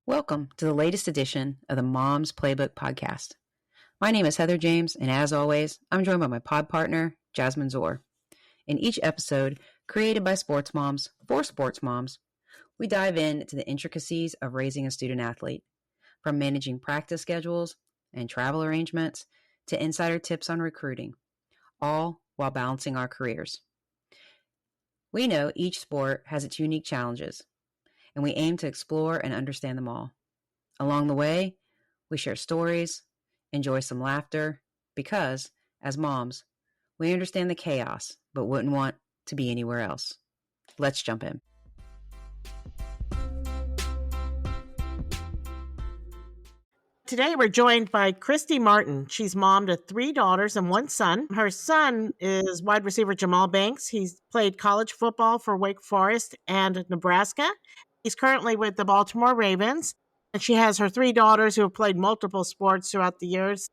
Welcome to the latest edition of the Mom's Playbook podcast. My name is Heather James, and as always, I'm joined by my pod partner, Jasmine Zor. In each episode, created by sports moms for sports moms, we dive into the intricacies of raising a student athlete, from managing practice schedules and travel arrangements to insider tips on recruiting, all while balancing our careers. We know each sport has its unique challenges, and we aim to explore and understand them all. Along the way, we share stories, enjoy some laughter, because, as moms, we understand the chaos, but wouldn't want to be anywhere else. Let's jump in. Today, we're joined by Kristie Martin. She's mom to 3 daughters and 1 son. Her son is wide receiver Jahmal Banks. He's played college football for Wake Forest and Nebraska. He's currently with the Baltimore Ravens. And she has her 3 daughters who have played multiple sports throughout the years.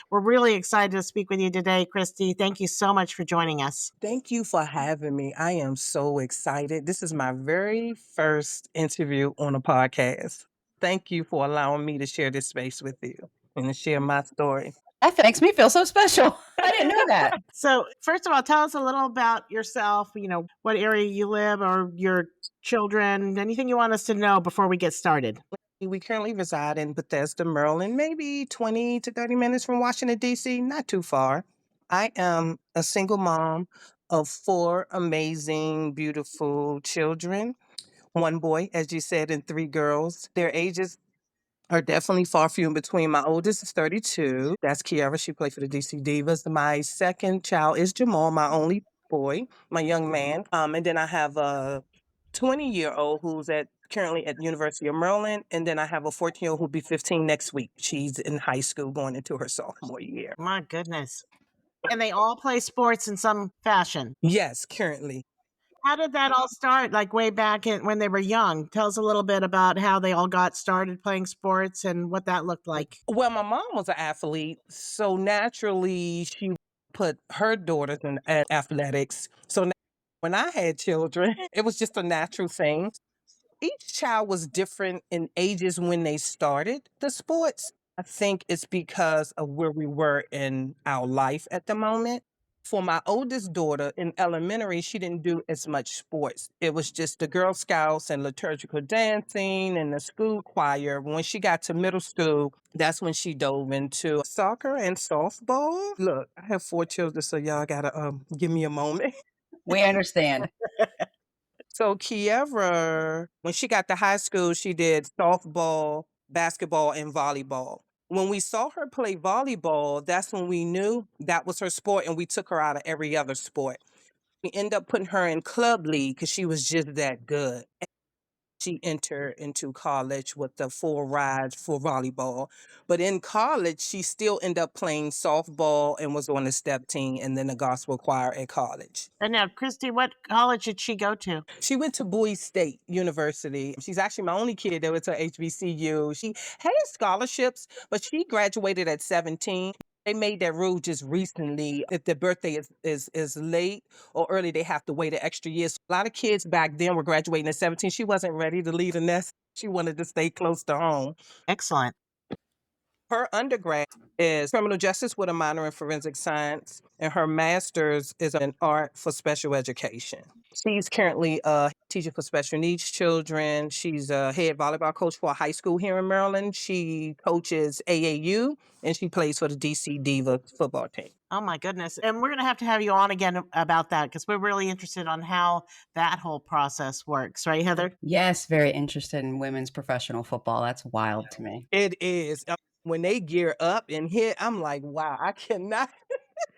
We're really excited to speak with you today, Kristie. Thank you so much for joining us. Thank you for having me. I am so excited. This is my very first interview on a podcast. Thank you for allowing me to share this space with you and to share my story. That makes me feel so special. I didn't know that. So, first of all, tell us a little about yourself, what area you live or your children, anything you want us to know before we get started. We currently reside in Bethesda, Maryland, maybe 20 to 30 minutes from Washington, D.C., not too far. I am a single mom of 4 amazing, beautiful children. 1 boy, as you said, and 3 girls. Their ages are definitely far few in between. My oldest is 32. That's Kiara. She played for the DC Divas. My second child is Jahmal, my only boy, my young man. And then I have a 20-year-old who's currently at University of Maryland. And then I have a 14-year-old who'll be 15 next week. She's in high school going into her sophomore year. My goodness. And they all play sports in some fashion. Yes, currently. How did that all start, like way back when they were young? Tell us a little bit about how they all got started playing sports and what that looked like. Well, my mom was an athlete, so naturally she put her daughters in athletics. So when I had children, it was just a natural thing. Each child was different in ages when they started the sports. I think it's because of where we were in our life at the moment. For my oldest daughter in elementary, she didn't do as much sports. It was just the Girl Scouts and liturgical dancing and the school choir. When she got to middle school, that's when she dove into soccer and softball. Look, I have 4 children, so y'all gotta give me a moment. We understand. So Kiara, when she got to high school, she did softball, basketball, and volleyball. When we saw her play volleyball, that's when we knew that was her sport, and we took her out of every other sport. We ended up putting her in club league because she was just that good. She entered into college with the full ride for volleyball. But in college, she still ended up playing softball and was on the step team and then the gospel choir at college. And now, Kristie, what college did she go to? She went to Bowie State University. She's actually my only kid that went to HBCU. She had scholarships, but she graduated at 17. They made that rule just recently. If their birthday is late or early, they have to wait an extra year. So a lot of kids back then were graduating at 17. She wasn't ready to leave the nest. She wanted to stay close to home. Excellent. Her undergrad is criminal justice with a minor in forensic science, and her master's is in art for special education. She's currently a teacher for special needs children. She's a head volleyball coach for a high school here in Maryland. She coaches AAU, and she plays for the DC Diva football team. Oh, my goodness. And we're going to have you on again about that because we're really interested on how that whole process works. Right, Heather? Yes, very interested in women's professional football. That's wild to me. It is. When they gear up and hit, I'm like, wow, I cannot.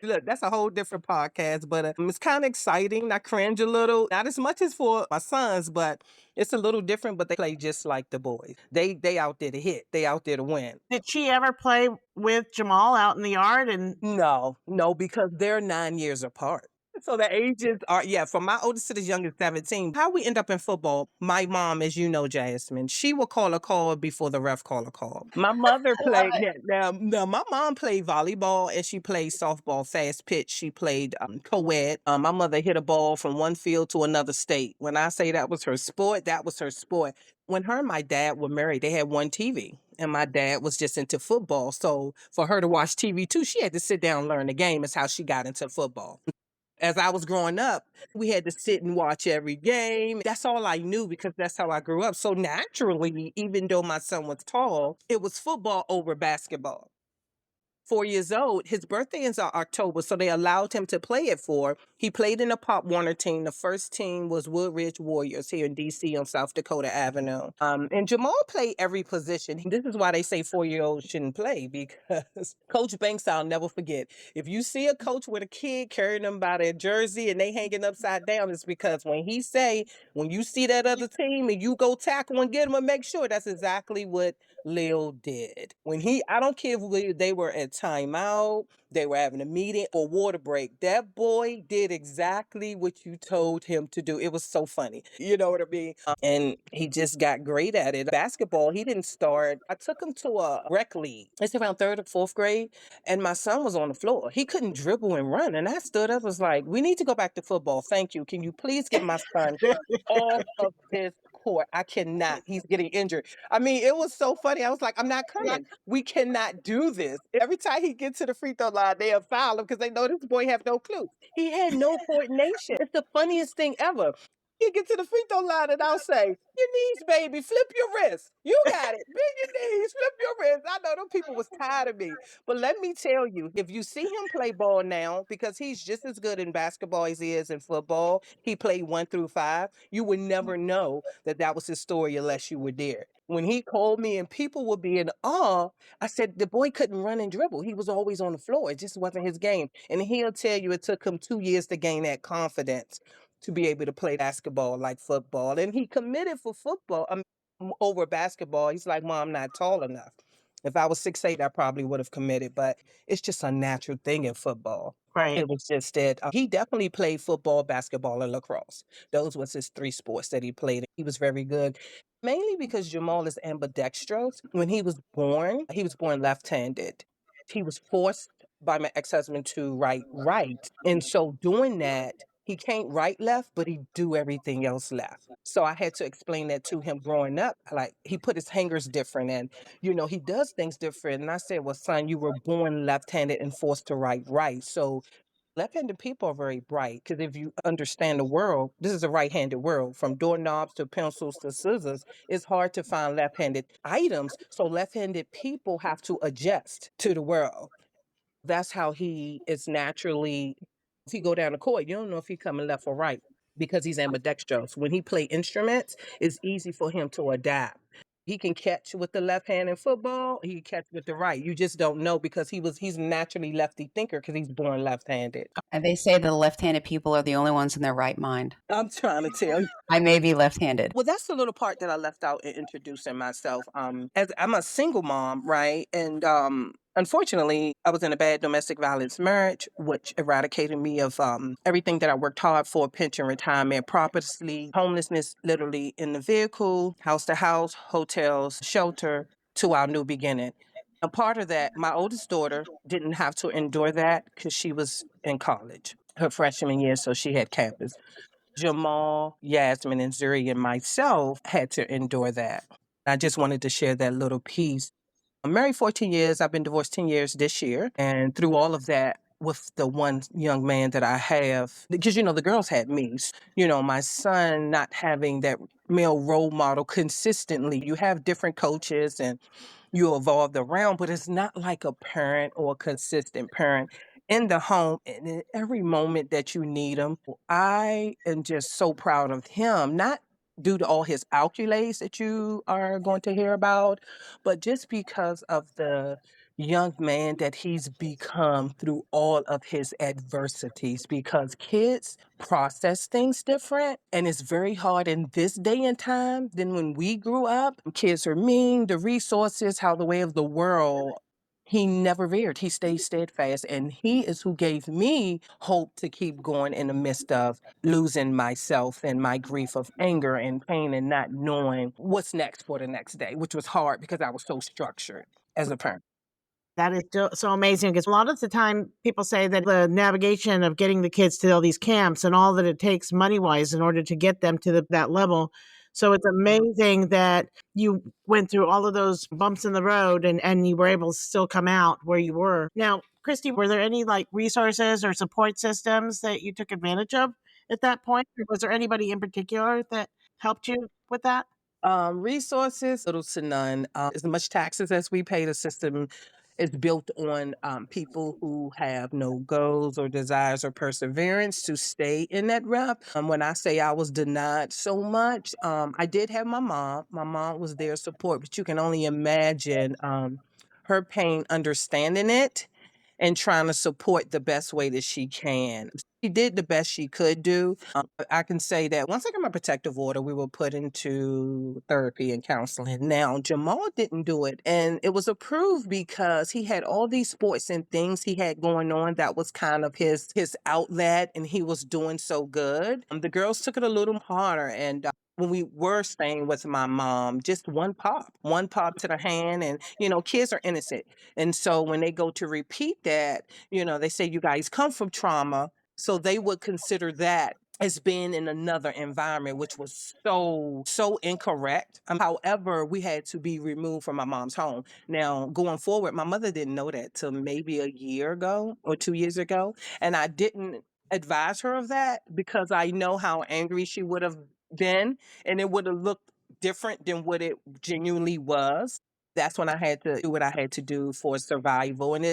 Look, that's a whole different podcast, but it's kind of exciting. I cringe a little, not as much as for my sons, but it's a little different, but they play just like the boys. They out there to hit. They out there to win. Did she ever play with Jahmal out in the yard? No, because they're 9 years apart. So the ages are, yeah, from my oldest to the youngest, 17. How we end up in football, my mom, as you know, Jasmine, she will call a call before the ref call a call. My mother played, now, my mom played volleyball and she played softball, fast pitch. She played co-ed. My mother hit a ball from one field to another state. When I say that was her sport, that was her sport. When her and my dad were married, they had one TV. And my dad was just into football. So for her to watch TV too, she had to sit down and learn the game. Is how she got into football. As I was growing up, we had to sit and watch every game. That's all I knew because that's how I grew up. So naturally, even though my son was tall, it was football over basketball. 4 years old. His birthday is October, so they allowed him to play at 4. He played in the Pop Warner team. The first team was Woodridge Warriors here in D.C. on South Dakota Avenue. And Jahmal played every position. This is why they say 4-year-olds shouldn't play because Coach Banks, I'll never forget. If you see a coach with a kid carrying them by their jersey and they hanging upside down, it's because when he say, when you see that other team and you go tackle and get them and make sure, that's exactly what Lil did. I don't care if they were at timeout, they were having a meeting or water break. That boy did exactly what you told him to do. It was so funny. You know what I mean? And he just got great at it. Basketball, he didn't start. I took him to a rec league. It's around third or fourth grade. And my son was on the floor. He couldn't dribble and run. And I stood up, was like, we need to go back to football. Thank you. Can you please get my son off of this court? I cannot. He's getting injured. I mean, it was so funny. I was like, I'm not coming. We cannot do this. Every time he gets to the free throw line, they'll foul him because they know this boy have no clue. He had no coordination. It's the funniest thing ever. He get to the free throw line and I'll say, your knees, baby, flip your wrist. You got it. Bend your knees, flip your wrist. I know them people was tired of me. But let me tell you, if you see him play ball now, because he's just as good in basketball as he is in football, he played 1 through 5, you would never know that that was his story unless you were there. When he called me and people would be in awe, I said, the boy couldn't run and dribble. He was always on the floor. It just wasn't his game. And he'll tell you it took him 2 years to gain that confidence to be able to play basketball like football. And he committed for football over basketball. He's like, Mom, I'm not tall enough. If I was 6'8", I probably would have committed, but it's just a natural thing in football. Right. It was just that he definitely played football, basketball, and lacrosse. Those was his 3 sports that he played. He was very good, mainly because Jahmal is ambidextrous. When he was born left-handed. He was forced by my ex-husband to write right. And so doing that, he can't write left, but he do everything else left. So I had to explain that to him growing up. Like he put his hangers different and, he does things different. And I said, well, son, you were born left-handed and forced to write right. So left-handed people are very bright because if you understand the world, this is a right-handed world. From doorknobs to pencils to scissors, it's hard to find left-handed items. So left-handed people have to adjust to the world. That's how he is naturally. If he go down the court, you don't know if he coming left or right because he's ambidextrous. When he play instruments, it's easy for him to adapt. He can catch with the left hand in football. He can catch with the right. You just don't know because he's naturally lefty thinker because he's born left-handed. And they say the left-handed people are the only ones in their right mind. I'm trying to tell you. I may be left-handed. Well, that's the little part that I left out in introducing myself. As I'm a single mom, right? And unfortunately, I was in a bad domestic violence marriage, which eradicated me of everything that I worked hard for: pension, retirement, property, homelessness, literally in the vehicle, house to house, hotels, shelter, to our new beginning. A part of that, my oldest daughter didn't have to endure that because she was in college, her freshman year, so she had campus. Jahmal, Yasmin, and Zuri and myself had to endure that. I just wanted to share that little piece. I'm married 14 years. I've been divorced 10 years this year. And through all of that, with the one young man that I have, because, the girls had me. My son not having that male role model consistently. You have different coaches and you evolved around, but it's not like a parent or a consistent parent in the home and in every moment that you need them. I am just so proud of him, not due to all his accolades that you are going to hear about, but just because of the young man that he's become through all of his adversities, because kids process things different and it's very hard in this day and time than when we grew up. Kids are mean, the resources, how the way of the world he never veered. He stayed steadfast. And he is who gave me hope to keep going in the midst of losing myself and my grief of anger and pain and not knowing what's next for the next day, which was hard because I was so structured as a parent. That is so amazing because a lot of the time people say that the navigation of getting the kids to all these camps and all that it takes money wise in order to get them to that level. So it's amazing that you went through all of those bumps in the road and you were able to still come out where you were. Now, Kristie, were there any like resources or support systems that you took advantage of at that point? Or was there anybody in particular that helped you with that? Resources, little to none. As much taxes as we pay, the system is built on people who have no goals or desires or perseverance to stay in that rep. When I say I was denied so much, I did have my mom. My mom was there support, but you can only imagine her pain, understanding it and trying to support the best way that she can. She did the best she could do. I can say that once I got my protective order, we were put into therapy and counseling. Now, Jahmal didn't do it, and it was approved because he had all these sports and things he had going on that was kind of his outlet, and he was doing so good. The girls took it a little harder, and when we were staying with my mom, just one pop to the hand, and kids are innocent. And so when they go to repeat that, they say you guys come from trauma. So they would consider that as being in another environment, which was so incorrect. However, we had to be removed from my mom's home. Now, going forward, my mother didn't know that till maybe a year ago or 2 years ago. And I didn't advise her of that because I know how angry she would have been, and it would have looked different than what it genuinely was. That's when I had to do what I had to do for survival. And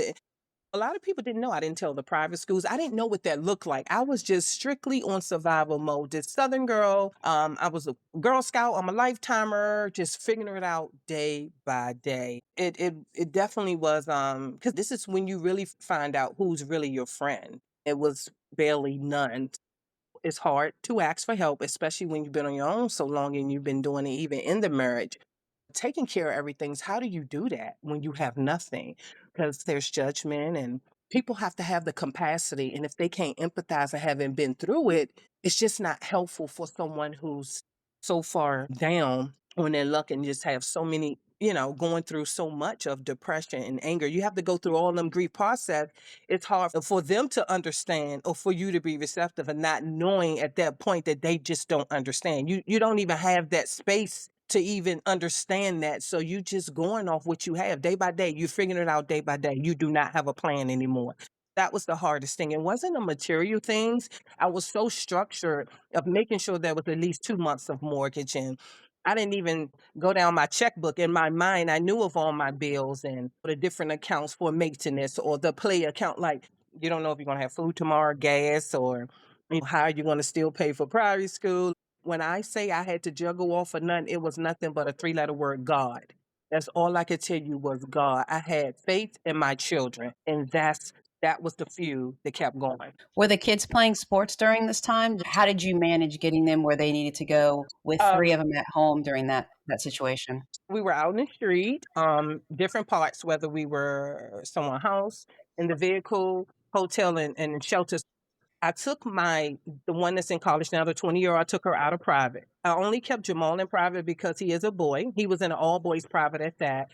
a lot of people didn't know. I didn't tell the private schools. I didn't know what that looked like. I was just strictly on survival mode. This Southern girl, I was a Girl Scout. I'm a lifetimer, just figuring it out day by day. It definitely was because this is when you really find out who's really your friend. It was barely none. It's hard to ask for help, especially when you've been on your own so long and you've been doing it even in the marriage. Taking care of everything's how do you do that when you have nothing? Because there's judgment and people have to have the capacity. And if they can't empathize and haven't been through it, it's just not helpful for someone who's so far down on their luck and just have so many, going through so much of depression and anger. You have to go through all them grief process. It's hard for them to understand or for you to be receptive and not knowing at that point that they just don't understand. You don't even have that space to even understand that. So you just going off what you have day by day. You're figuring it out day by day. You do not have a plan anymore. That was the hardest thing. It wasn't the material things. I was so structured of making sure there was at least 2 months of mortgage, and I didn't even go down my checkbook. In my mind, I knew of all my bills and the different accounts for maintenance or the play account. Like, you don't know if you're going to have food tomorrow, gas, or how you're going to still pay for private school. When I say I had to juggle off of nothing, it was nothing but a 3-letter word, God. That's all I could tell you was God. I had faith in my children, and that was the few that kept going. Were the kids playing sports during this time? How did you manage getting them where they needed to go with Um, 3 of them at home during that situation? we were out in the street, different parts, whether we were someone's house, in the vehicle, hotel, and shelters. I took the one that's in college now, the 20-year-old, I took her out of private. I only kept Jahmal in private because he is a boy. He was in an all boys private at that.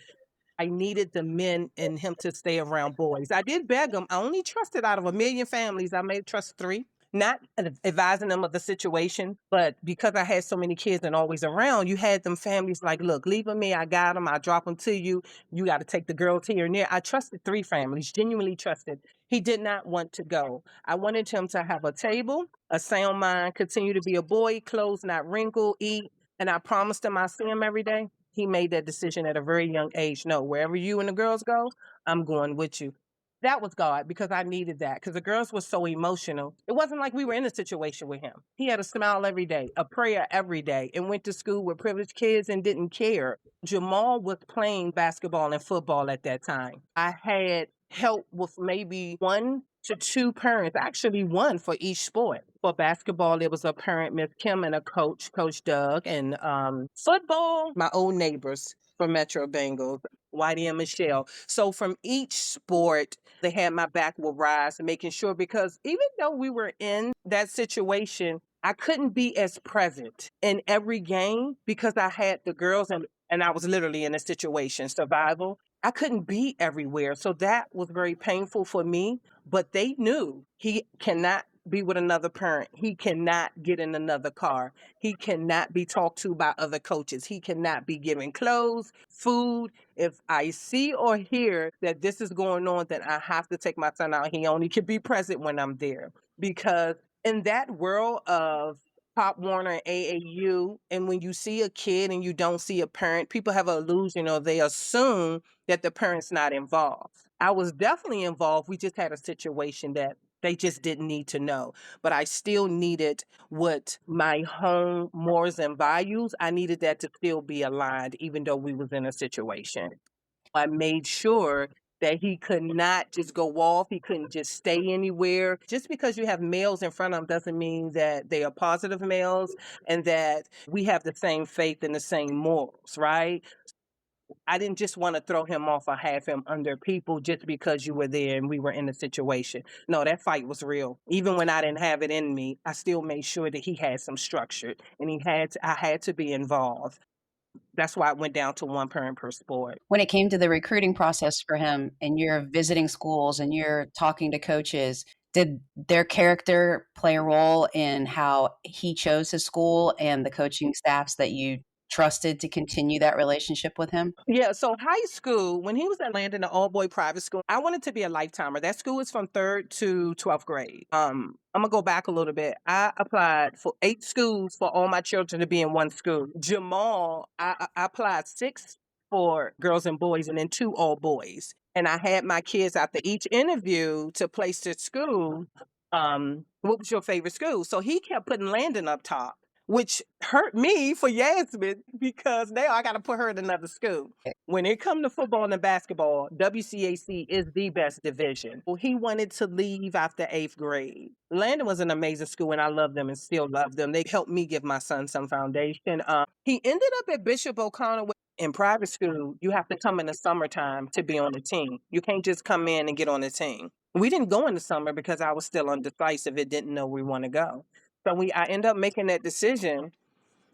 I needed the men in him to stay around boys. I did beg him. I only trusted out of a million families, I may trust 3. Not advising them of the situation, but because I had so many kids and always around, you had them families like, look, leave them me. I got them. I drop them to you. You got to take the girls here and there. I trusted 3 families, genuinely trusted. He did not want to go. I wanted him to have a table, a sound mind, continue to be a boy, clothes not wrinkle, eat. And I promised him I see him every day. He made that decision at a very young age. No, wherever you and the girls go, I'm going with you. That was God because I needed that because the girls were so emotional. It wasn't like we were in a situation with him. He had a smile every day, a prayer every day, and went to school with privileged kids and didn't care. Jahmal was playing basketball and football at that time. I had help with maybe 1 to 2 parents, actually 1 for each sport. For basketball, there was a parent, Miss Kim, and a coach, Coach Doug. And football, my old neighbors for Metro Bengals. Whitey and Michelle. So from each sport, they had my back with Rise and making sure, because even though we were in that situation, I couldn't be as present in every game because I had the girls, and I was literally in a situation, survival. I couldn't be everywhere. So that was very painful for me, but they knew he cannot be with another parent. He cannot get in another car. He cannot be talked to by other coaches. He cannot be given clothes, food. If I see or hear that this is going on, then I have to take my son out. He only can be present when I'm there. Because in that world of Pop Warner and AAU, and when you see a kid and you don't see a parent, people have an illusion or they assume that the parent's not involved. I was definitely involved. We just had a situation that they just didn't need to know. But I still needed what my home morals and values, I needed that to still be aligned, even though we was in a situation. I made sure that he could not just go off. He couldn't just stay anywhere. Just because you have males in front of him doesn't mean that they are positive males and that we have the same faith and the same morals, right? I didn't just want to throw him off or have him under people just because you were there and we were in a situation. No, that fight was real. Even when I didn't have it in me, I still made sure that he had some structure and I had to be involved. That's why it went down to one parent per sport. When it came to the recruiting process for him and you're visiting schools and you're talking to coaches, did their character play a role in how he chose his school and the coaching staffs that you trusted to continue that relationship with him? Yeah, so high school, when he was at Landon, an all-boy private school, I wanted to be a lifetimer. That school is from 3rd to 12th grade. I'm gonna go back a little bit. I applied for 8 schools for all my children to be in one school. Jahmal, I applied 6 for girls and boys and then 2 all boys. And I had my kids after each interview to place their school. What was your favorite school? So he kept putting Landon up top, which hurt me for Yasmin because now I got to put her in another school. When it comes to football and basketball, WCAC is the best division. Well, he wanted to leave after 8th grade. Landon was an amazing school, and I love them and still love them. They helped me give my son some foundation. He ended up at Bishop O'Connell. In private school, you have to come in the summertime to be on the team. You can't just come in and get on the team. We didn't go in the summer because I was still undecisive and didn't know where we want to go. So I ended up making that decision.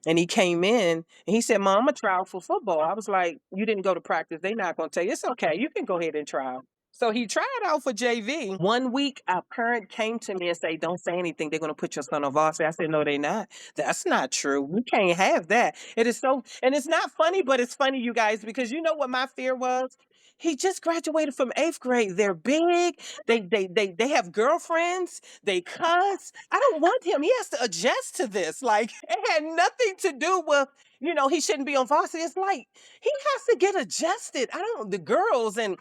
And he came in and he said, Mom, I'm going to try out for football. I was like, you didn't go to practice. They're not going to tell you. It's okay. You can go ahead and try. So he tried out for JV. One week, a parent came to me and said, don't say anything. They're going to put your son on varsity. I said, no, they're not. That's not true. We can't have that. It is so, and it's not funny, but it's funny, you guys, because you know what my fear was? He just graduated from 8th grade. They're big. They have girlfriends. They cuss. I don't want him. He has to adjust to this. Like, it had nothing to do with, he shouldn't be on varsity. It's like he has to get adjusted. The girls, and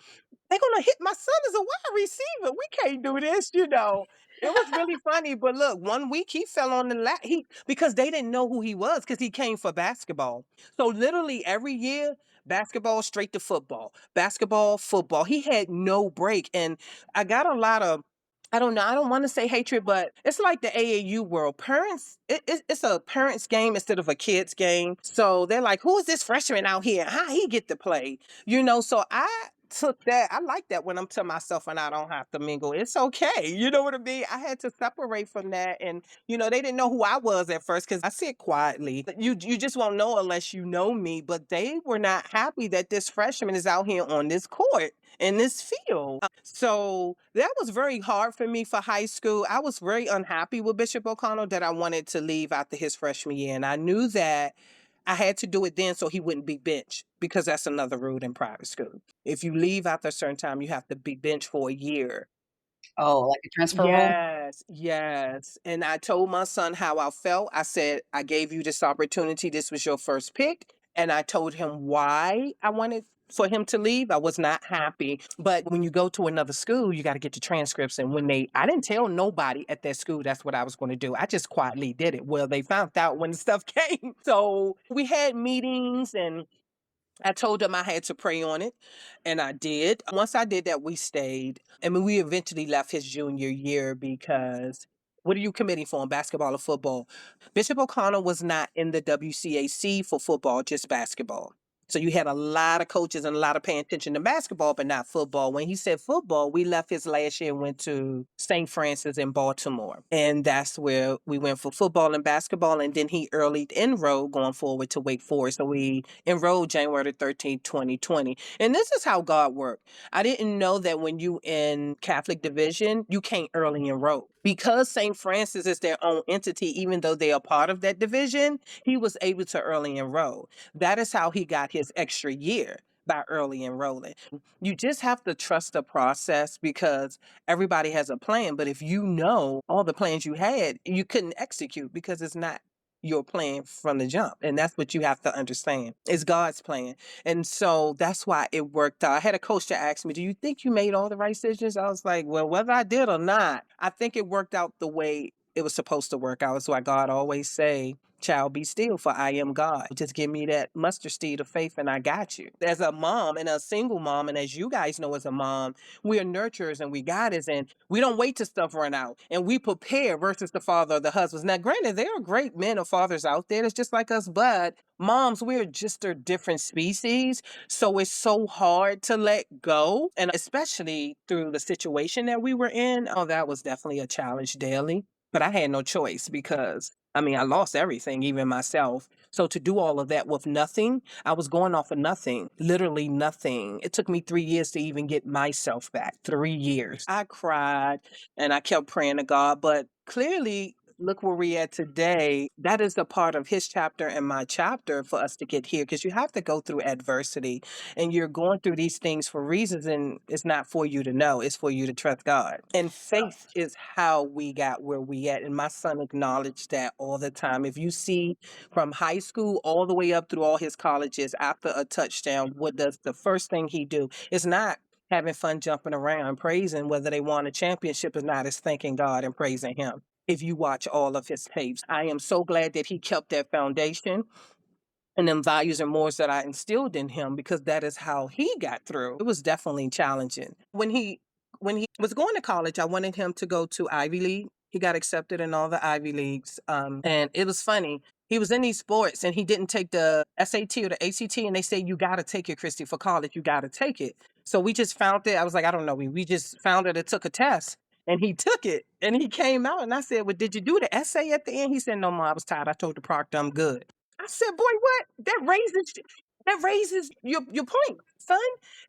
they're gonna hit my son as a wide receiver. We can't do this. It was really funny. But look, one week he fell on the lap. Because they didn't know who he was because he came for basketball. So literally every year, basketball straight to football. Basketball, football. He had no break. And I got a lot of, I don't know, I don't want to say hatred, but it's like the AAU world. Parents, it's a parents' game instead of a kid's game. So they're like, who is this freshman out here? How he get to play? So I took that. I like that when I'm to myself and I don't have to mingle. It's okay. You know what I mean? I had to separate from that. And, they didn't know who I was at first because I said quietly, you just won't know unless you know me. But they were not happy that this freshman is out here on this court in this field. So that was very hard for me for high school. I was very unhappy with Bishop O'Connell that I wanted to leave after his freshman year. And I knew that I had to do it then so he wouldn't be benched because that's another rule in private school. If you leave after a certain time, you have to be benched for a year. Oh, like a transfer rule? Yes, yes. And I told my son how I felt. I said, I gave you this opportunity. This was your first pick. And I told him why I wanted for him to leave. I was not happy. But when you go to another school, you got to get your transcripts. And I didn't tell nobody at that school that's what I was going to do. I just quietly did it. Well, they found out when the stuff came. So we had meetings and I told them I had to pray on it, and I did. Once I did that, we stayed. I mean, we eventually left his junior year because what are you committing for in basketball or football? Bishop O'Connell was not in the WCAC for football, just basketball. So you had a lot of coaches and a lot of paying attention to basketball, but not football. When he said football, we left his last year and went to St. Francis in Baltimore. And that's where we went for football and basketball. And then he early enrolled going forward to Wake Forest. So we enrolled January 13th, 2020. And this is how God worked. I didn't know that when you in Catholic division, you can't early enroll. Because St. Francis is their own entity, even though they are part of that division, he was able to early enroll. That is how he got his extra year, by early enrolling. You just have to trust the process because everybody has a plan. But if you know all the plans you had, you couldn't execute because it's not your plan from the jump. And that's what you have to understand. It's God's plan. And so that's why it worked out. I had a coach that asked me, do you think you made all the right decisions? I was like, well, whether I did or not, I think it worked out the way it was supposed to work out. It's why God always say, child, be still, for I am God. Just give me that mustard seed of faith and I got you. As a mom and a single mom, and as you guys know as a mom, we are nurturers and we guiders, and we don't wait till stuff run out. And we prepare versus the father or the husbands. Now, granted, there are great men or fathers out there that's just like us, but moms, we're just a different species. So it's so hard to let go. And especially through the situation that we were in, oh, that was definitely a challenge daily. But I had no choice because I lost everything, even myself. So to do all of that with nothing, I was going off of nothing, literally nothing. It took me 3 years to even get myself back. 3 years. I cried and I kept praying to God, but clearly, look where we at today. That is a part of his chapter and my chapter for us to get here because you have to go through adversity and you're going through these things for reasons, and it's not for you to know, it's for you to trust God. And faith is how we got where we at. And my son acknowledged that all the time. If you see from high school all the way up through all his colleges, after a touchdown, what does the first thing he do? It's not having fun jumping around praising whether they won a championship or not, it's thanking God and praising him. If you watch all of his tapes, I am so glad that he kept that foundation and them values and mores that I instilled in him because that is how he got through. It was definitely challenging. When he was going to college, I wanted him to go to Ivy League. He got accepted in all the Ivy Leagues. And it was funny. He was in these sports and he didn't take the SAT or the ACT, and they say, you got to take it, Kristie, for college. You got to take it. So we just found it. I was like, I don't know. We just found it. It took a test. And he took it and he came out and I said, well, did you do the essay at the end? He said, no, Mom, I was tired. I told the proctor I'm good. I said, boy, what? That raises your point, son.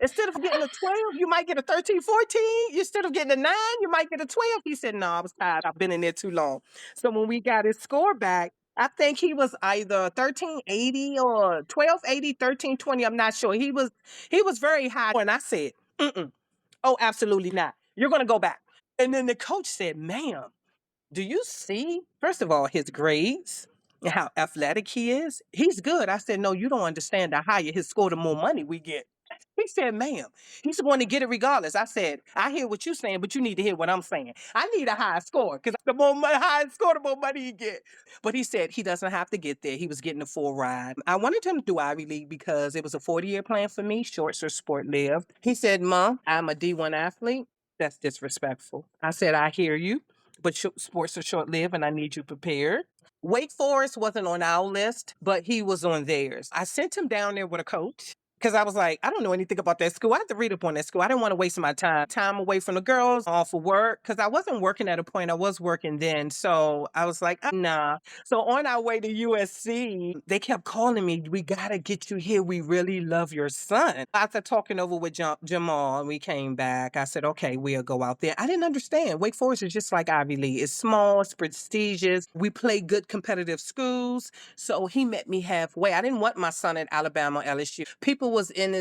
Instead of getting a 12, you might get a 13, 14. Instead of getting a 9, you might get a 12. He said, no, I was tired. I've been in there too long. So when we got his score back, I think he was either 1380 or 1280, 1320. I'm not sure. He was very high. And I said, mm-mm. Oh, absolutely not. You're going to go back. And then the coach said, ma'am, do you see, first of all, his grades and how athletic he is? He's good. I said, no, you don't understand. The higher his score, the more money we get. He said, ma'am, he's going to get it regardless. I said, I hear what you're saying, but you need to hear what I'm saying. I need a high score because the more high score, the more money he get. But he said he doesn't have to get there. He was getting a full ride. I wanted him to do Ivy League because it was a 40-year plan for me, short so sport lived. He said, Mom, I'm a D1 athlete. That's disrespectful. I said, I hear you, but sports are short lived and I need you prepared. Wake Forest wasn't on our list, but he was on theirs. I sent him down there with a coach because I was like, I don't know anything about that school. I had to read up on that school. I didn't want to waste my time away from the girls, all for work, because I wasn't working at a point. I was working then. So I was like, nah. So on our way to USC, they kept calling me, we got to get you here. We really love your son. After talking over with Jahmal, and we came back, I said, okay, we'll go out there. I didn't understand. Wake Forest is just like Ivy League. It's small, it's prestigious. We play good competitive schools. So he met me halfway. I didn't want my son at Alabama, LSU. People was in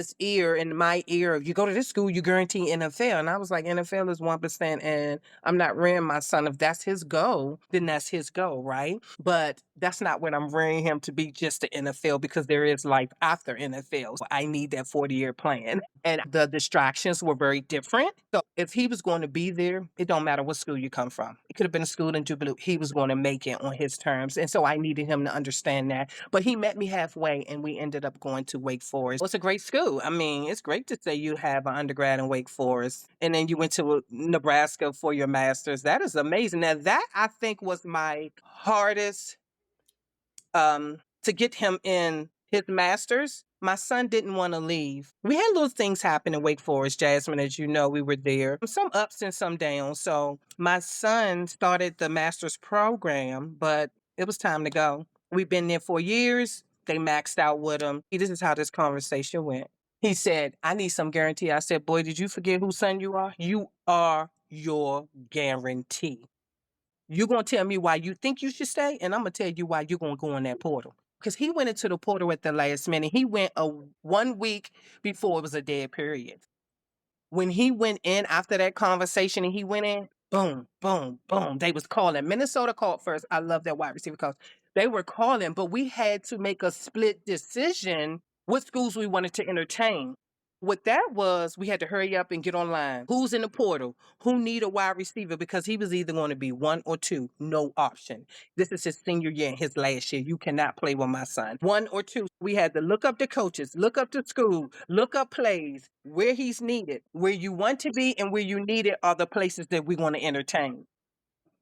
my ear, if you go to this school, you guarantee NFL. And I was like, NFL is 1%, and I'm not rearing my son. If that's his goal, then that's his goal, right? But that's not what I'm rearing him to be, just the NFL, because there is life after NFL. So I need that 40-year plan. And the distractions were very different. So if he was going to be there, it don't matter what school you come from. It could have been a school in Jubilee. He was going to make it on his terms. And so I needed him to understand that. But he met me halfway and we ended up going to Wake Forest. It's a great school. I mean, it's great to say you have an undergrad in Wake Forest and then you went to Nebraska for your master's. That is amazing. Now that I think was my hardest to get him in his master's. My son didn't want to leave. We had little things happen in Wake Forest, Jasmine, as you know, we were there. Some ups and some downs. So my son started the master's program, but it was time to go. We've been there for years. They maxed out with him. This is how this conversation went. He said, I need some guarantee. I said, boy, did you forget whose son you are? You are your guarantee. You're going to tell me why you think you should stay, and I'm going to tell you why you're going to go in that portal. Because he went into the portal at the last minute. He went 1 week before it was a dead period. When he went in after that conversation and he went in, boom, boom, boom. They was calling. Minnesota called first. I love that wide receiver coach. They were calling, but we had to make a split decision what schools we wanted to entertain. What that was, we had to hurry up and get online. Who's in the portal? Who need a wide receiver? Because he was either going to be one or two, no option. This is his senior year and his last year. You cannot play with my son. One or two. We had to look up the coaches, look up the school, look up plays, where he's needed. Where you want to be and where you need it are the places that we want to entertain.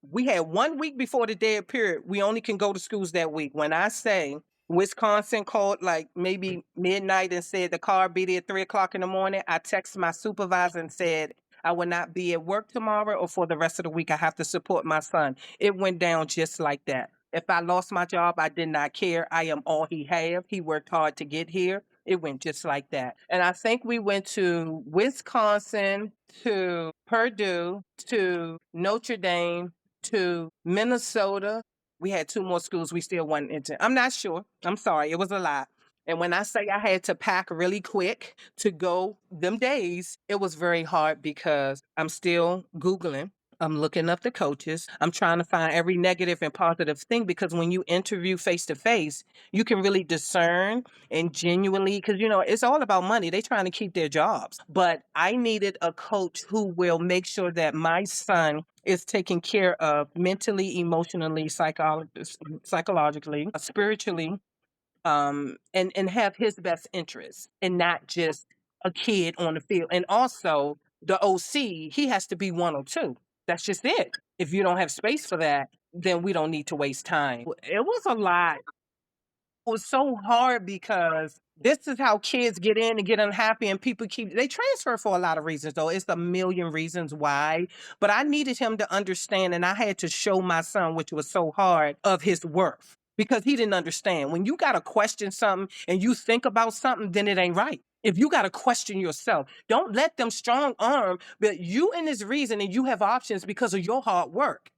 We had 1 week before the dead period. We only can go to schools that week. When I say Wisconsin called like maybe midnight and said the car be there at 3:00 in the morning, I texted my supervisor and said, I will not be at work tomorrow or for the rest of the week. I have to support my son. It went down just like that. If I lost my job, I did not care. I am all he have. He worked hard to get here. It went just like that. And I think we went to Wisconsin, to Purdue, to Notre Dame, to Minnesota. We had 2 more schools we still wanted into. I'm not sure. I'm sorry. It was a lot. And when I say I had to pack really quick to go them days, it was very hard because I'm still Googling. I'm looking up the coaches. I'm trying to find every negative and positive thing because when you interview face to face, you can really discern and genuinely, because it's all about money. They're trying to keep their jobs. But I needed a coach who will make sure that my son is taken care of mentally, emotionally, psychologically, spiritually, and have his best interests and not just a kid on the field. And also the OC, he has to be 102. That's just it. If you don't have space for that, then we don't need to waste time. It was a lot. It was so hard because this is how kids get in and get unhappy and people they transfer for a lot of reasons though. It's a million reasons why. But I needed him to understand and I had to show my son, which was so hard, of his worth. Because he didn't understand. When you gotta question something and you think about something, then it ain't right. If you gotta question yourself, don't let them strong arm, but you in this reason and you have options because of your hard work.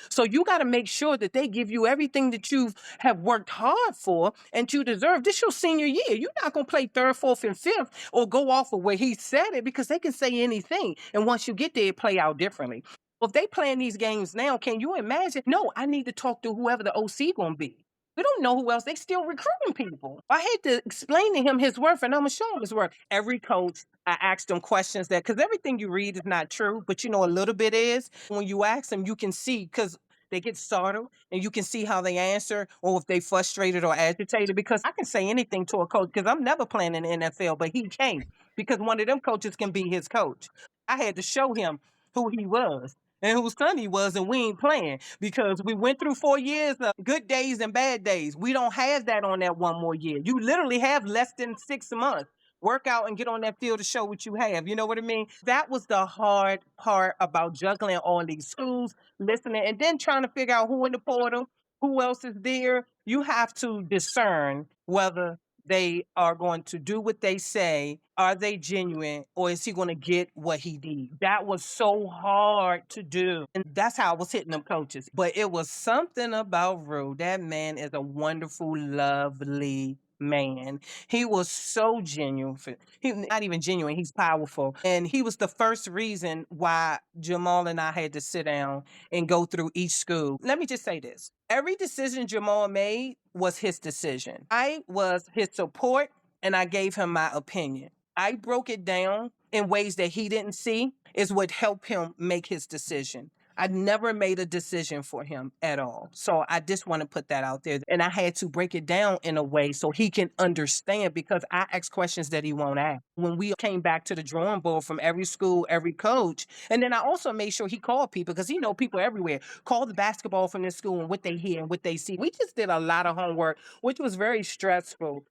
So you got to make sure that they give you everything that you have worked hard for and you deserve. This your senior year. You're not going to play third, fourth, and fifth or go off of where he said it because they can say anything. And once you get there, it play out differently. Well, if they playing these games now, can you imagine? No, I need to talk to whoever the OC going to be. We don't know who else. They still recruiting people. I had to explain to him his worth, and I'm going to show him his worth. Every coach, I asked them questions because everything you read is not true, but a little bit is. When you ask them, you can see because they get startled and you can see how they answer or if they frustrated or agitated because I can say anything to a coach because I'm never playing in the NFL, but he can't because one of them coaches can be his coach. I had to show him who he was and whose son he was, and we ain't playing because we went through 4 years of good days and bad days. We don't have that on that 1 more year. You literally have less than 6 months. Work out and get on that field to show what you have. You know what I mean? That was the hard part about juggling all these schools, listening, and then trying to figure out who in the portal, who else is there. You have to discern whether they are going to do what they say. Are they genuine or is he going to get what he needs? That was so hard to do. And that's how I was hitting them coaches. But it was something about Rue. That man is a wonderful, lovely man. He was so genuine. He not even genuine, he's powerful. And he was the first reason why Jahmal and I had to sit down and go through each school. Let me just say this. Every decision Jahmal made was his decision. I was his support and I gave him my opinion. I broke it down in ways that he didn't see is what helped him make his decision. I never made a decision for him at all. So I just want to put that out there. And I had to break it down in a way so he can understand because I ask questions that he won't ask. When we came back to the drawing board from every school, every coach, and then I also made sure he called people because he know people everywhere. Call the basketball from this school and what they hear and what they see. We just did a lot of homework, which was very stressful.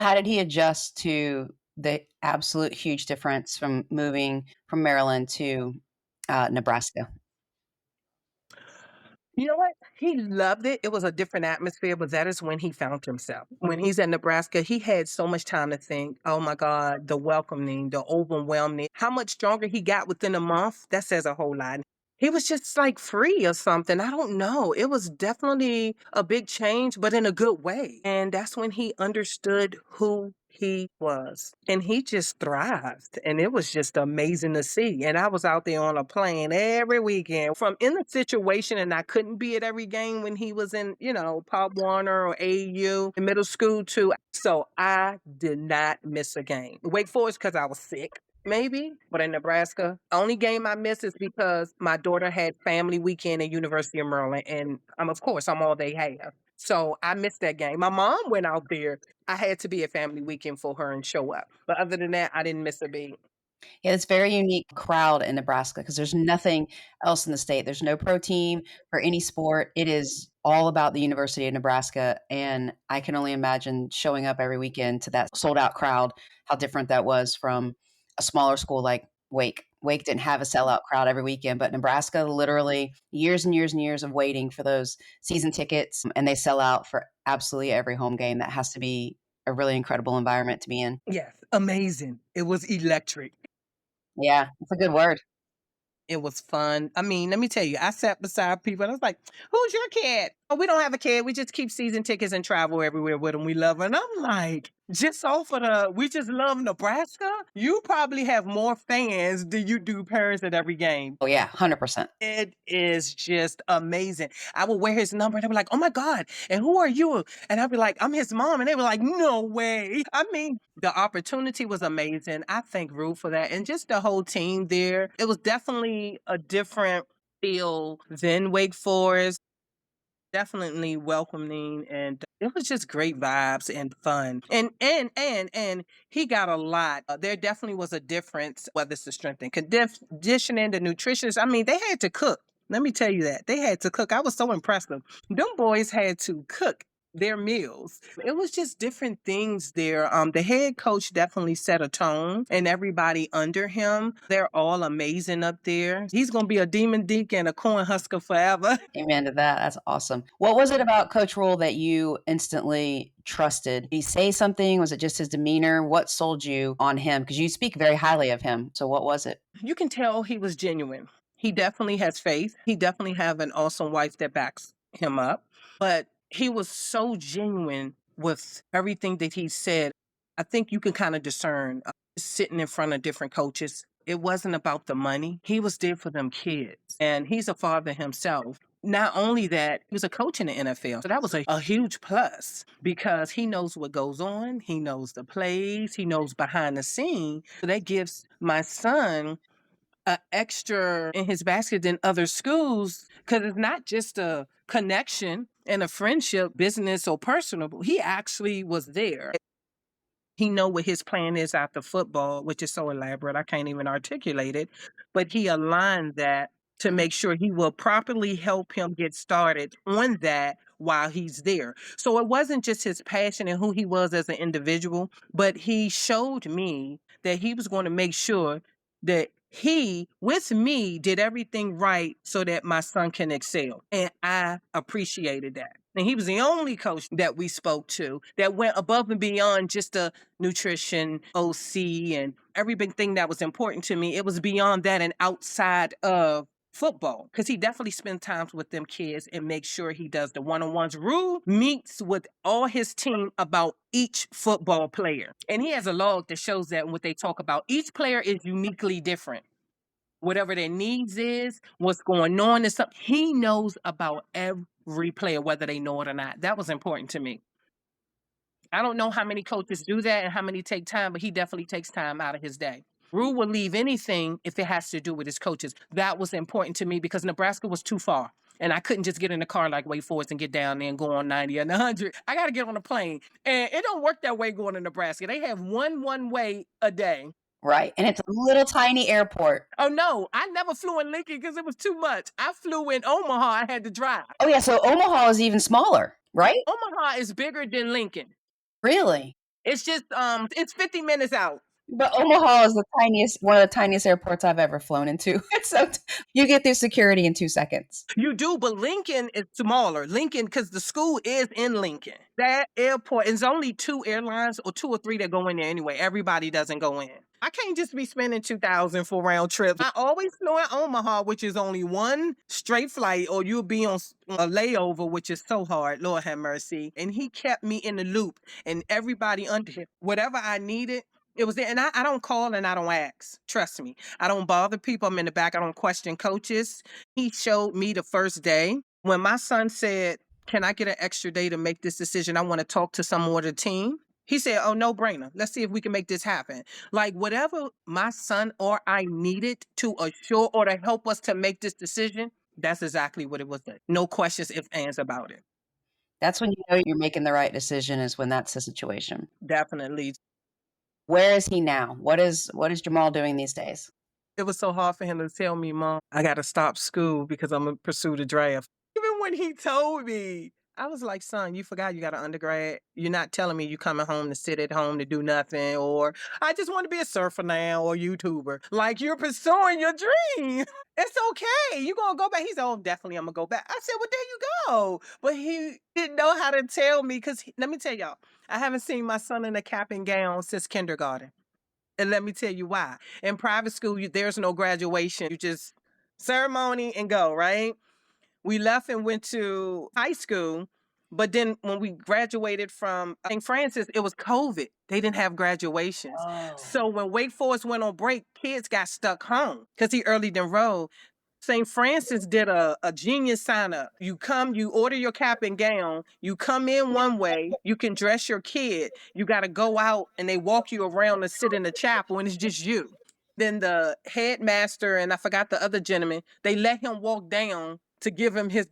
How did he adjust to the absolute huge difference from moving from Maryland to Nebraska? You know what? He loved it. It was a different atmosphere, but that is when he found himself. When he's in Nebraska, he had so much time to think, oh my God, the welcoming, the overwhelming, how much stronger he got within a month. That says a whole lot. He was just like free or something. I don't know. It was definitely a big change, but in a good way. And that's when he understood who he was. And he just thrived. And it was just amazing to see. And I was out there on a plane every weekend from in the situation, and I couldn't be at every game when he was in, Pop Warner or AU in middle school too. So I did not miss a game. Wake Forest because I was sick. Maybe, but in Nebraska, only game I missed is because my daughter had family weekend at University of Maryland, and of course, I'm all they have. So I missed that game. My mom went out there. I had to be at family weekend for her and show up. But other than that, I didn't miss a beat. Yeah, it's a very unique crowd in Nebraska because there's nothing else in the state. There's no pro team for any sport. It is all about the University of Nebraska. And I can only imagine showing up every weekend to that sold out crowd, how different that was from a smaller school like Wake. Wake didn't have a sellout crowd every weekend, but Nebraska literally years and years and years of waiting for those season tickets, and they sell out for absolutely every home game. That has to be a really incredible environment to be in. Yes, amazing. It was electric. Yeah, it's a good word. It was fun. I mean, let me tell you, I sat beside people and I was like, who's your kid? Oh, we don't have a kid. We just keep season tickets and travel everywhere with them. We love them. And I'm like, just off of we just love Nebraska. You probably have more fans than you do parents at every game. Oh, yeah, 100%. It is just amazing. I would wear his number and they'd be like, oh my God, and who are you? And I'd be like, I'm his mom. And they were like, no way. I mean, the opportunity was amazing. I thank Rue for that. And just the whole team there. It was definitely a different feel than Wake Forest. Definitely welcoming, and it was just great vibes and fun. And he got a lot. There definitely was a difference, whether it's the strength and conditioning, the nutrition. I mean, they had to cook. Let me tell you that. They had to cook. I was so impressed. Them boys had to cook their meals. It was just different things there. The head coach definitely set a tone, and everybody under him, they're all amazing up there. He's gonna be a demon deacon, a corn husker forever. Amen to that. That's awesome. What was it about Coach Rule that you instantly trusted? Did he say something? Was it just his demeanor? What sold you on him? Because you speak very highly of him. So what was it? You can tell he was genuine. He definitely has faith. He definitely have an awesome wife that backs him up. But he was so genuine with everything that he said. I think you can kind of discern sitting in front of different coaches. It wasn't about the money. He was there for them kids. And he's a father himself. Not only that, he was a coach in the NFL. So that was a huge plus because he knows what goes on. He knows the plays. He knows behind the scene. So that gives my son a extra in his basket than other schools because it's not just a connection and a friendship, business or personal. He actually was there. He know what his plan is after football, which is so elaborate. I can't even articulate it, but he aligned that to make sure he will properly help him get started on that while he's there. So it wasn't just his passion and who he was as an individual, but he showed me that he was going to make sure that he, with me, did everything right so that my son can excel. And I appreciated that. And he was the only coach that we spoke to that went above and beyond just the nutrition, OC, and everything that was important to me. It was beyond that and outside of football because he definitely spends time with them kids and makes sure he does the one-on-ones. Rue meets with all his team about each football player. And he has a log that shows that what they talk about. Each player is uniquely different. Whatever their needs is, what's going on is something he knows about every player, whether they know it or not. That was important to me. I don't know how many coaches do that and how many take time, but he definitely takes time out of his day. Rue will leave anything if it has to do with his coaches. That was important to me because Nebraska was too far. And I couldn't just get in the car like Wake Forest and get down there and go on 90 and 100. I got to get on a plane. And it don't work that way going to Nebraska. They have one way a day. Right. And it's a little tiny airport. Oh, no. I never flew in Lincoln because it was too much. I flew in Omaha. I had to drive. Oh, yeah. So Omaha is even smaller, right? Omaha is bigger than Lincoln. Really? It's just it's 50 minutes out. But Omaha is one of the tiniest airports I've ever flown into. So you get through security in 2 seconds. You do, but Lincoln is smaller. Lincoln, because the school is in Lincoln. That airport is only 2 airlines or 2 or 3 that go in there anyway. Everybody doesn't go in. I can't just be spending $2,000 for round trips. I always flew in Omaha, which is only one straight flight, or you'll be on a layover, which is so hard. Lord have mercy. And he kept me in the loop, and everybody under him, whatever I needed, it was there. And I don't call and I don't ask. Trust me. I don't bother people. I'm in the back. I don't question coaches. He showed me the first day when my son said, "Can I get an extra day to make this decision? I want to talk to some more of the team." He said, "Oh, no brainer. Let's see if we can make this happen." Like whatever my son or I needed to assure or to help us to make this decision, that's exactly what it was. No questions, ifs, ands about it. That's when you know you're making the right decision, is when that's the situation. Definitely. Where is he now? What is Jahmal doing these days? It was so hard for him to tell me, "Mom, I got to stop school because I'm going to pursue the draft." Even when he told me, I was like, "Son, you forgot you got an undergrad. You're not telling me you coming home to sit at home to do nothing, or I just want to be a surfer now or YouTuber. Like, you're pursuing your dream. It's okay. You're going to go back." He said, "Oh, definitely I'm going to go back." I said, "Well, there you go." But he didn't know how to tell me because let me tell y'all, I haven't seen my son in a cap and gown since kindergarten. And let me tell you why. In private school, there's no graduation. You just ceremony and go, right? We left and went to high school. But then when we graduated from St. Francis, it was COVID. They didn't have graduations. Oh. So when Wake Forest went on break, kids got stuck home because he early enrolled. St. Francis did a genius sign up. You come, you order your cap and gown, you come in one way, you can dress your kid. You got to go out and they walk you around and sit in the chapel and it's just you. Then the headmaster and I forgot the other gentleman, they let him walk down to give him his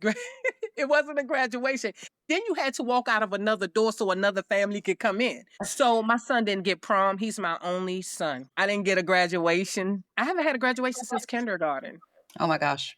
it wasn't a graduation. Then you had to walk out of another door so another family could come in. So my son didn't get prom. He's my only son. I didn't get a graduation. I haven't had a graduation since kindergarten. Oh my gosh.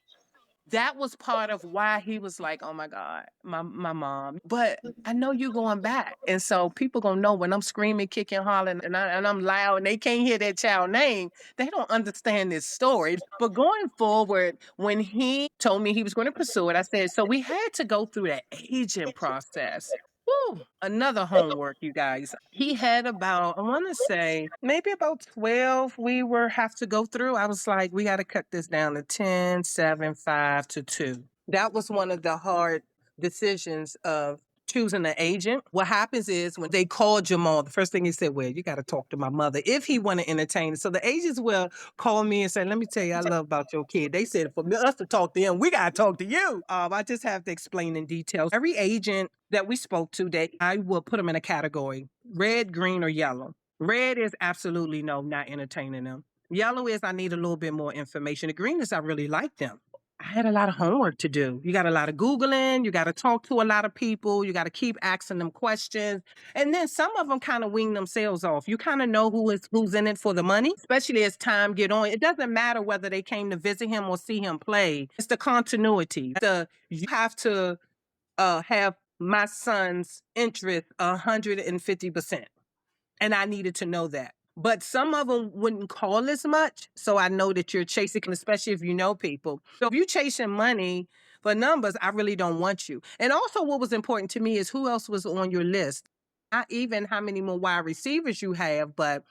That was part of why he was like, "Oh my God, my mom." But I know you going back. And so people gonna know when I'm screaming, kicking, hollering, and I'm loud and they can't hear that child name, they don't understand this story. But going forward, when he told me he was going to pursue it, I said, so we had to go through that agent process. Woo, another homework, you guys. He had about, I want to say, maybe about 12 we were have to go through. I was like, we got to cut this down to 10, 7, 5 to 2. That was one of the hard decisions of choosing an agent. What happens is when they called Jahmal, the first thing he said, "Well, you got to talk to my mother if he want to entertain it." So the agents will call me and say, "Let me tell you, I love about your kid." They said, "For us to talk to him, we got to talk to you." I just have to explain in detail. Every agent that we spoke to, that I will put them in a category: red, green, or yellow. Red is absolutely no, not entertaining them. Yellow is I need a little bit more information. The green is I really like them. I had a lot of homework to do. You got a lot of Googling. You got to talk to a lot of people. You got to keep asking them questions. And then some of them kind of wing themselves off. You kind of know who's in it for the money, especially as time get on. It doesn't matter whether they came to visit him or see him play. It's the continuity. You have to have my son's interest 150%. And I needed to know that. But some of them wouldn't call as much. So I know that you're chasing, especially if you know people. So if you're chasing money for numbers, I really don't want you. And also what was important to me is who else was on your list. Not even how many more wide receivers you have, but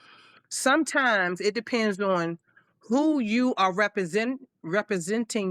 sometimes it depends on who you are representing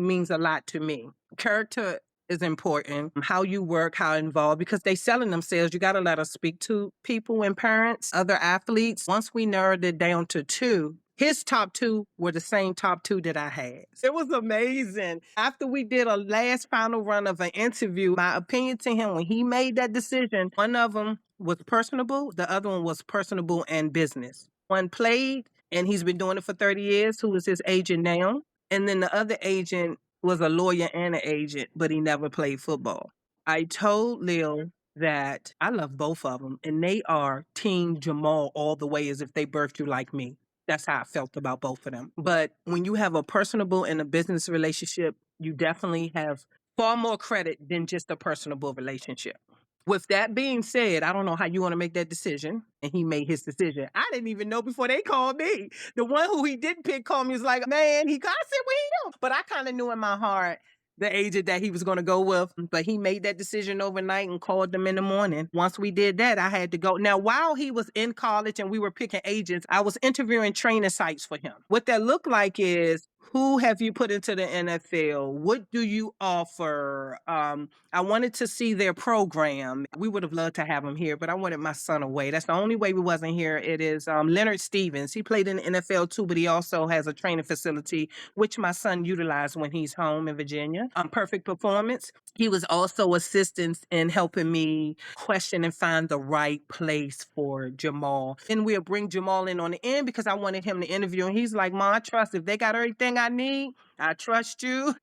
means a lot to me. Character is important. How you work, how involved, because they selling themselves. You got to let us speak to people and parents, other athletes. Once we narrowed it down to 2, his top 2 were the same top 2 that I had. It was amazing. After we did a last final run of an interview, my opinion to him when he made that decision, one of them was personable. The other one was personable and business. One played, and he's been doing it for 30 years, who is his agent now. And then the other agent was a lawyer and an agent, but he never played football. I told Lil that I love both of them, and they are Team Jahmal all the way as if they birthed you like me. That's how I felt about both of them. But when you have a personable and a business relationship, you definitely have far more credit than just a personable relationship. With that being said, I don't know how you want to make that decision. And he made his decision. I didn't even know before they called me. The one who he didn't pick called me, was like, man, I said, well, he know. But I kind of knew in my heart the agent that he was going to go with. But he made that decision overnight and called them in the morning. Once we did that, I had to go. Now, while he was in college and we were picking agents, I was interviewing training sites for him. What that looked like is, who have you put into the NFL? What do you offer? I wanted to see their program. We would have loved to have him here, but I wanted my son away. That's the only way we wasn't here. It is Leonard Stevens. He played in the NFL too, but he also has a training facility, which my son utilized when he's home in Virginia. Perfect Performance. He was also assistance in helping me question and find the right place for Jahmal. And we'll bring Jahmal in on the end because I wanted him to interview. And he's like, Mom, I trust if they got everything I need, I trust you.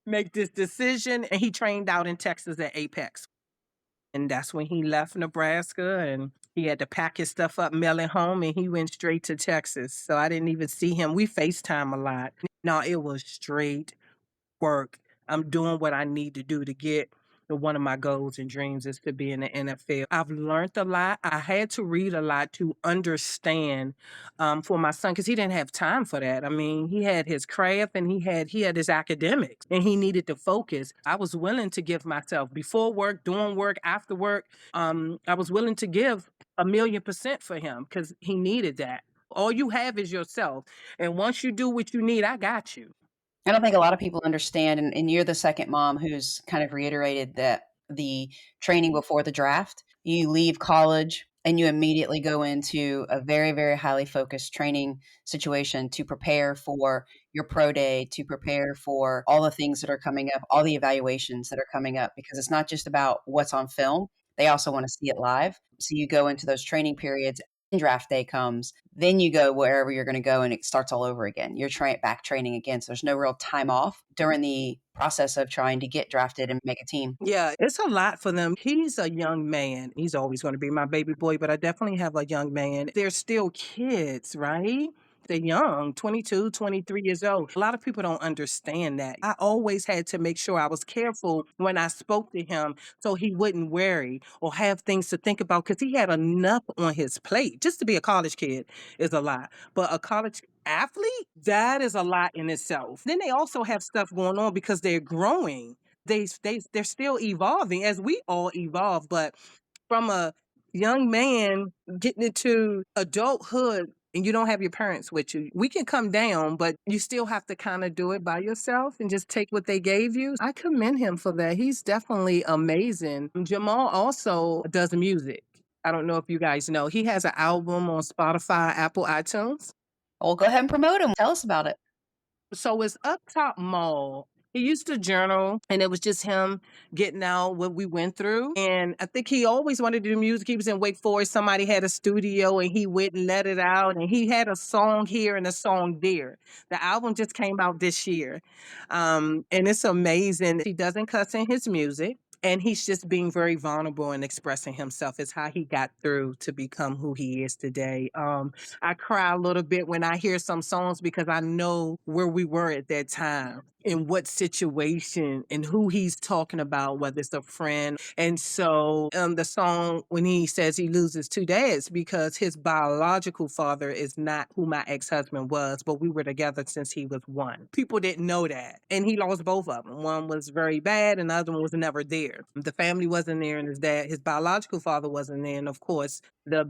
Make this decision. And he trained out in Texas at Apex. And that's when he left Nebraska and he had to pack his stuff up, mail it home, and he went straight to Texas. So I didn't even see him. We FaceTime a lot. No, it was straight work. I'm doing what I need to do to get one of my goals and dreams is to be in the NFL. I've learned a lot. I had to read a lot to understand for my son because he didn't have time for that. I mean, he had his craft and he had his academics and he needed to focus. I was willing to give myself before work, doing work, after work. I was willing to give 1,000,000% for him because he needed that. All you have is yourself. And once you do what you need, I got you. I don't think a lot of people understand, and you're the second mom who's kind of reiterated that the training before the draft, you leave college and you immediately go into a very, very highly focused training situation to prepare for your pro day, to prepare for all the things that are coming up, all the evaluations that are coming up, because it's not just about what's on film. They also want to see it live. So you go into those training periods. Draft day comes, then you go wherever you're going to go and it starts all over again. You're back training again. So there's no real time off during the process of trying to get drafted and make a team. Yeah, it's a lot for them. He's a young man. He's always going to be my baby boy, but I definitely have a young man. They're still kids, right? They're young, 22, 23 years old. A lot of people don't understand that. I always had to make sure I was careful when I spoke to him so he wouldn't worry or have things to think about because he had enough on his plate. Just to be a college kid is a lot, but a college athlete, that is a lot in itself. Then they also have stuff going on because they're growing. They're still evolving as we all evolve, but from a young man getting into adulthood and you don't have your parents with you, we can come down, but you still have to kind of do it by yourself and just take what they gave you. I commend him for that. He's definitely amazing. Jahmal also does music. I don't know if you guys know. He has an album on Spotify, Apple iTunes. Well, go ahead and promote him. Tell us about it. So it's Up Top Mall. He used to journal, and it was just him getting out what we went through. And I think he always wanted to do music. He was in Wake Forest. Somebody had a studio, and he went and let it out. And he had a song here and a song there. The album just came out this year. And it's amazing. He doesn't cuss in his music. And he's just being very vulnerable and expressing himself. It's how he got through to become who he is today. I cry a little bit when I hear some songs because I know where we were at that time, in what situation, and who he's talking about, whether it's a friend. And so the song, when he says he loses two dads because his biological father is not who my ex-husband was, but we were together since he was one. People didn't know that. And he lost both of them. One was very bad and the other one was never there. The family wasn't there and his biological father wasn't there. And of course, the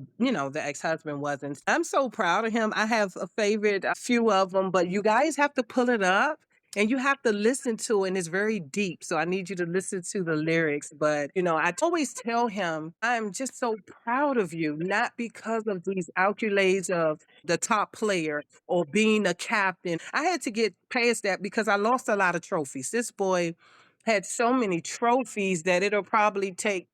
ex-husband wasn't. I'm so proud of him. I have a favorite, a few of them, but you guys have to pull it up. And you have to listen to it, and it's very deep. So I need you to listen to the lyrics. But, I always tell him, I'm just so proud of you, not because of these accolades of the top player or being a captain. I had to get past that because I lost a lot of trophies. This boy had so many trophies that it'll probably take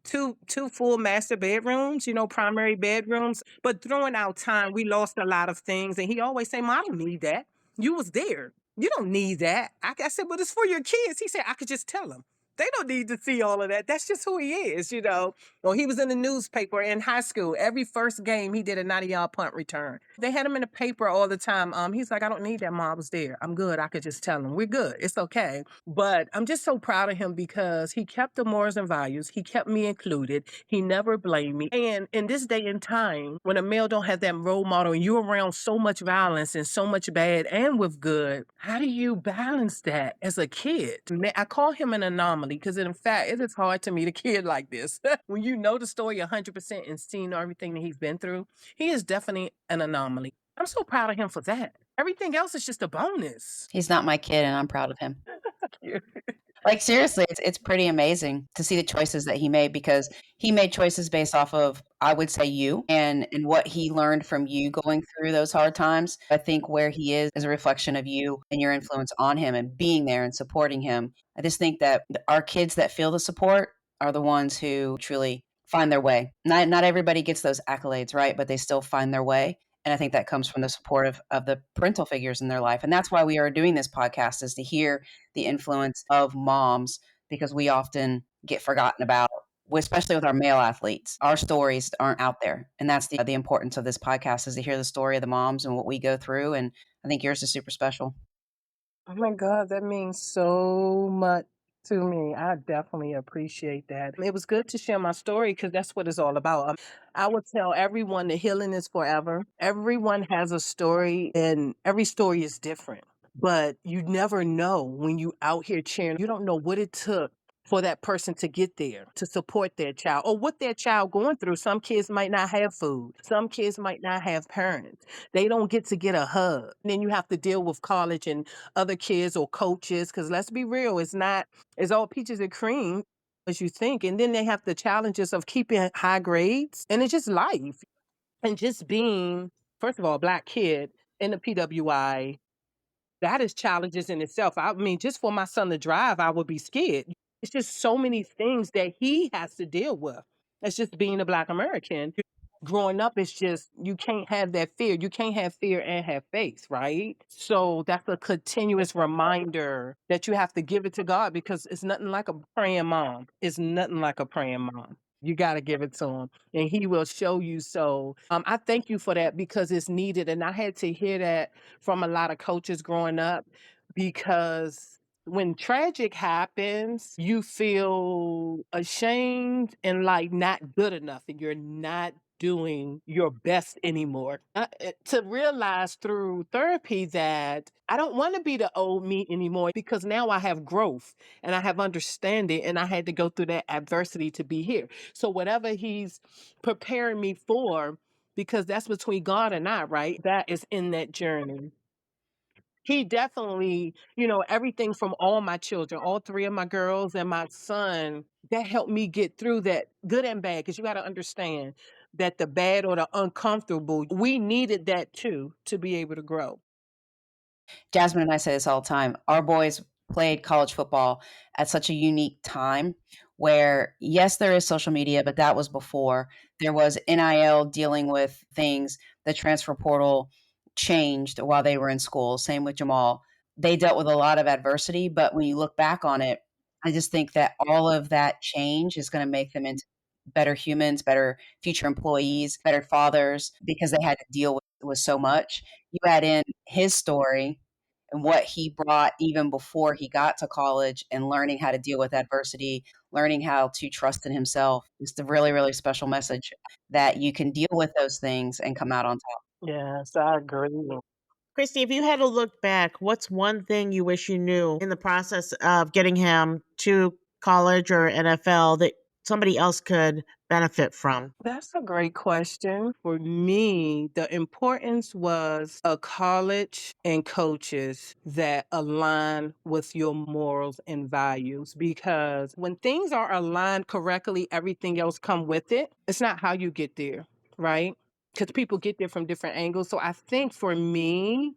two full master bedrooms, primary bedrooms. But throwing out time, we lost a lot of things. And he always say, Mom, I don't need that. You was there. You don't need that. I said, but it's for your kids. He said, I could just tell them. They don't need to see all of that. That's just who he is, Well, he was in the newspaper in high school. Every first game, he did a 90-yard punt return. They had him in the paper all the time. He's like, I don't need that. Mom was there. I'm good. I could just tell him, we're good. It's okay. But I'm just so proud of him because he kept the morals and values. He kept me included. He never blamed me. And in this day and time, when a male don't have that role model and you're around so much violence and so much bad and with good, how do you balance that as a kid? I call him an anomaly because in fact, it is hard to meet a kid like this. When you know the story 100% and seen everything that he's been through, he is definitely an anomaly. I'm so proud of him for that. Everything else is just a bonus. He's not my kid, and I'm proud of him. Thank you. Like, seriously, it's pretty amazing to see the choices that he made, because he made choices based off of, I would say, you and what he learned from you going through those hard times. I think where he is a reflection of you and your influence on him and being there and supporting him. I just think that our kids that feel the support are the ones who truly find their way. Not everybody gets those accolades, right? But they still find their way. And I think that comes from the support of the parental figures in their life. And that's why we are doing this podcast, is to hear the influence of moms, because we often get forgotten about, especially with our male athletes. Our stories aren't out there. And that's the importance of this podcast, is to hear the story of the moms and what we go through. And I think yours is super special. Oh my God, that means so much to me. I definitely appreciate that. It was good to share my story because that's what it's all about. I would tell everyone that healing is forever. Everyone has a story and every story is different. But you never know when you out here cheering. You don't know what it took for that person to get there, to support their child or what their child going through. Some kids might not have food. Some kids might not have parents. They don't get a hug. And then you have to deal with college and other kids or coaches. Because let's be real, it's all peaches and cream as you think. And then they have the challenges of keeping high grades. And it's just life. And just being, first of all, a Black kid in the PWI, that is challenges in itself. I mean, just for my son to drive, I would be scared. It's just so many things that he has to deal with. It's just being a Black American. Growing up, it's just, you can't have that fear. You can't have fear and have faith, right? So that's a continuous reminder that you have to give it to God, because it's nothing like a praying mom. It's nothing like a praying mom. You got to give it to him and he will show you. So I thank you for that, because it's needed. And I had to hear that from a lot of coaches growing up, because when tragic happens, you feel ashamed and like not good enough, and you're not doing your best anymore. To realize through therapy that I don't want to be the old me anymore, because now I have growth and I have understanding, and I had to go through that adversity to be here. So whatever he's preparing me for, because that's between God and I, right? That is in that journey. He definitely, everything from all my children, all three of my girls and my son, that helped me get through that, good and bad. Because you got to understand that the bad or the uncomfortable, we needed that too to be able to grow. Jasmine and I say this all the time. Our boys played college football at such a unique time where, yes, there is social media, but that was before. There was NIL dealing with things. The transfer portal changed while they were in school. Same with Jahmal. They dealt with a lot of adversity, but when you look back on it, I just think that all of that change is going to make them into better humans, better future employees, better fathers, because they had to deal with so much. You add in his story and what he brought even before he got to college, and learning how to deal with adversity, learning how to trust in himself. It's a really, really special message that you can deal with those things and come out on top. Yes, I agree. Kristie, if you had to look back, what's one thing you wish you knew in the process of getting him to college or NFL that somebody else could benefit from? That's a great question. For me, the importance was a college and coaches that align with your morals and values. Because when things are aligned correctly, everything else come with it. It's not how you get there, right? Because people get there from different angles. So I think for me,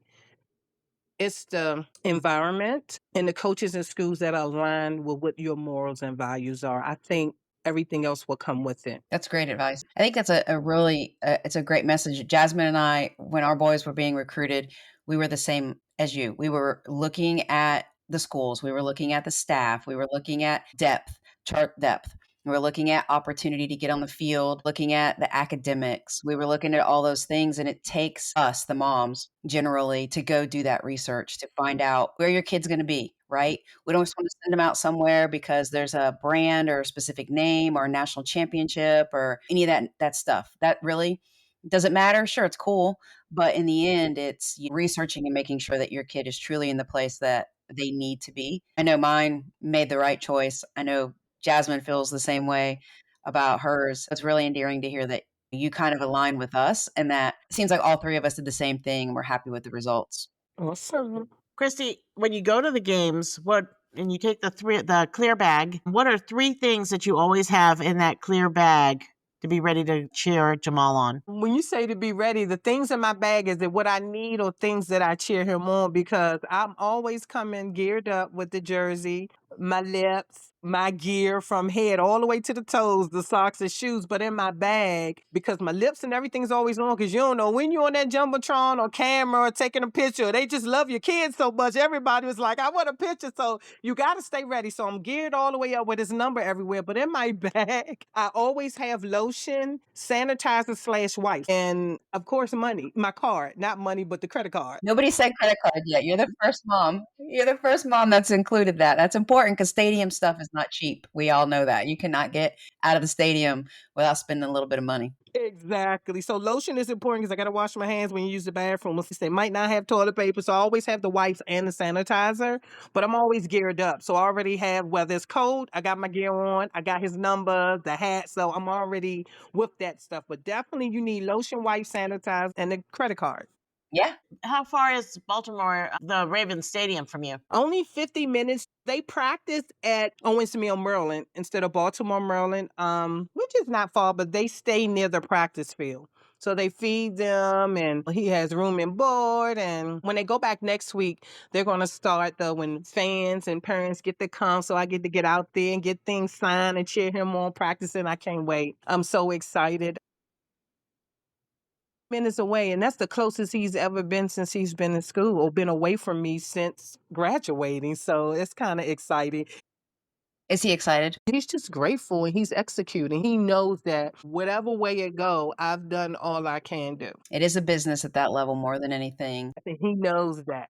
it's the environment and the coaches and schools that align with what your morals and values are. I think everything else will come with it. That's great advice. I think that's a really, it's a great message. Jasmine and I, when our boys were being recruited, we were the same as you. We were looking at the schools. We were looking at the staff. We were looking at depth, chart depth. We were looking at opportunity to get on the field, looking at the academics. We were looking at all those things. And it takes us, the moms, generally to go do that research to find out where your kid's going to be, right? We don't just want to send them out somewhere because there's a brand or a specific name or a national championship or any of that stuff. That really does it matter? Sure, it's cool. But in the end, it's researching and making sure that your kid is truly in the place that they need to be. I know mine made the right choice. I know Jasmine feels the same way about hers. It's really endearing to hear that you kind of align with us and that it seems like all three of us did the same thing. And we're happy with the results. Awesome. Kristie, when you go to the games, and you take the clear bag, what are 3 things that you always have in that clear bag to be ready to cheer Jahmal on? When you say to be ready, the things in my bag is that what I need or things that I cheer him on, because I'm always coming geared up with the jersey, my lips, my gear from head all the way to the toes, the socks and shoes. But in my bag, because my lips and everything's always on, because you don't know when you're on that Jumbotron or camera or taking a picture, they just love your kids so much. Everybody was like, I want a picture. So you got to stay ready. So I'm geared all the way up with his number everywhere. But in my bag, I always have lotion, sanitizer / wipes, and of course, money. My card, not money, but the credit card. Nobody said credit card yet. You're the first mom. You're the first mom that's included that. That's important because stadium stuff is not cheap. We all know that. You cannot get out of the stadium without spending a little bit of money. Exactly. So lotion is important because I got to wash my hands when you use the bathroom. They might not have toilet paper, so I always have the wipes and the sanitizer, but I'm always geared up. So I already have, whether it's cold, I got my gear on, I got his number, the hat, so I'm already with that stuff. But definitely you need lotion, wipes, sanitizer, and the credit card. Yeah. How far is Baltimore, the Ravens Stadium, from you? Only 50 minutes. They practice at Owens Mill, Maryland, instead of Baltimore, Maryland, which is not far, but they stay near the practice field. So they feed them, and he has room and board. And when they go back next week, they're going to start when fans and parents get to come. So I get to get out there and get things signed and cheer him on practicing. I can't wait. I'm so excited. Minutes away, and that's the closest he's ever been since he's been in school or been away from me since graduating. So it's kind of exciting. Is he excited? He's just grateful and he's executing. He knows that whatever way it go, I've done all I can do. It is a business at that level more than anything. I think he knows that.